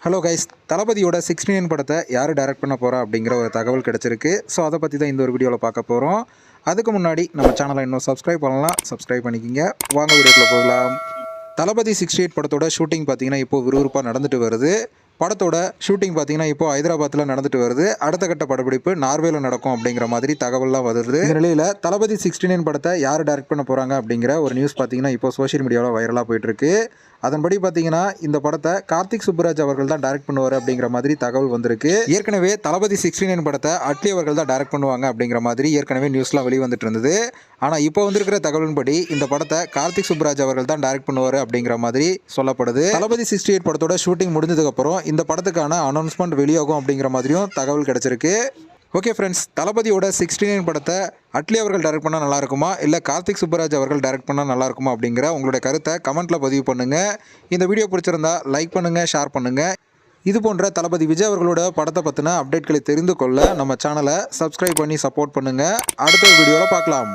Hello guys, தளபதியோட 69 படத்தை யார் டைரக்ட் பண்ண போகிறா அப்படிங்கிற ஒரு தகவல் கிடச்சிருக்கு. ஸோ அதை பற்றி தான் இந்த ஒரு வீடியோவில் பார்க்க போகிறோம். அதுக்கு முன்னாடி நம்ம சேனலை இன்னும் சப்ஸ்கிரைப் பண்ணலாம், சப்ஸ்கிரைப் பண்ணிக்கிங்க. வாங்க வீடியோக்குள்ள போகலாம். தளபதி 68 படத்தோட ஷூட்டிங் பார்த்தீங்கன்னா இப்போ விறுவிறுப்பாக நடந்துட்டு வருது. படத்தோட ஷூட்டிங் பார்த்தீங்கன்னா இப்போ ஹைதராபாத்தில் நடந்துட்டு வருது. அடுத்த கட்ட படப்பிடிப்பு நார்வேல நடக்கும் அப்படிங்கிற மாதிரி தகவல்லாம் வருது. இந்த நிலையில் தளபதி 69 படத்தை யார் டைரக்ட் பண்ண போகிறாங்க அப்படிங்கிற ஒரு நியூஸ் பார்த்தீங்கன்னா இப்போ சோஷியல் மீடியாவில் வைரலாக போயிட்டு இருக்கு. அதன்படி பார்த்தீங்கன்னா இந்த படத்தை கார்த்திக் சுப்புராஜ் அவர்கள் தான் டைரக்ட் பண்ணுவார் அப்படிங்கிற மாதிரி தகவல் வந்திருக்கு. ஏற்கனவே தளபதி 69 படத்தை அட்லி அவர்கள் தான் டைரக்ட் பண்ணுவாங்க அப்படிங்கிற மாதிரி ஏற்கனவே நியூஸ்லாம் வெளிவந்துட்டு இருந்தது. ஆனால் இப்போ வந்திருக்கிற தகவலின்படி இந்த படத்தை கார்த்திக் சுப்புராஜ் அவர்கள் தான் டைரக்ட் பண்ணுவார் அப்படிங்கிற மாதிரி சொல்லப்படுது. தளபதி 68 படத்தோட ஷூட்டிங் முடிஞ்சதுக்கப்புறம் இந்த படத்துக்கான அனௌன்ஸ்மெண்ட் வெளியாகும் அப்படிங்கிற மாதிரியும் தகவல் கிடைச்சிருக்கு. ஓகே ஃப்ரெண்ட்ஸ், தளபதியோட 69 படத்தை அட்லி அவர்கள் டைரக்ட் பண்ணால் நல்லா இருக்குமா, இல்லை கார்த்திக் சுப்புராஜ் அவர்கள் டைரக்ட் பண்ணால் நல்லா இருக்குமா அப்படிங்கிற உங்களுடைய கருத்தை கமெண்ட்டில் பதிவு பண்ணுங்கள். இந்த வீடியோ பிடிச்சிருந்தா லைக் பண்ணுங்கள், ஷேர் பண்ணுங்கள். இது போன்ற தளபதி விஜய் அவர்களோட படத்தை பற்றின அப்டேட்களை தெரிந்து கொள்ள நம்ம சேனலை சப்ஸ்கிரைப் பண்ணி சப்போர்ட் பண்ணுங்கள். அடுத்த வீடியோவில் பார்க்கலாம்.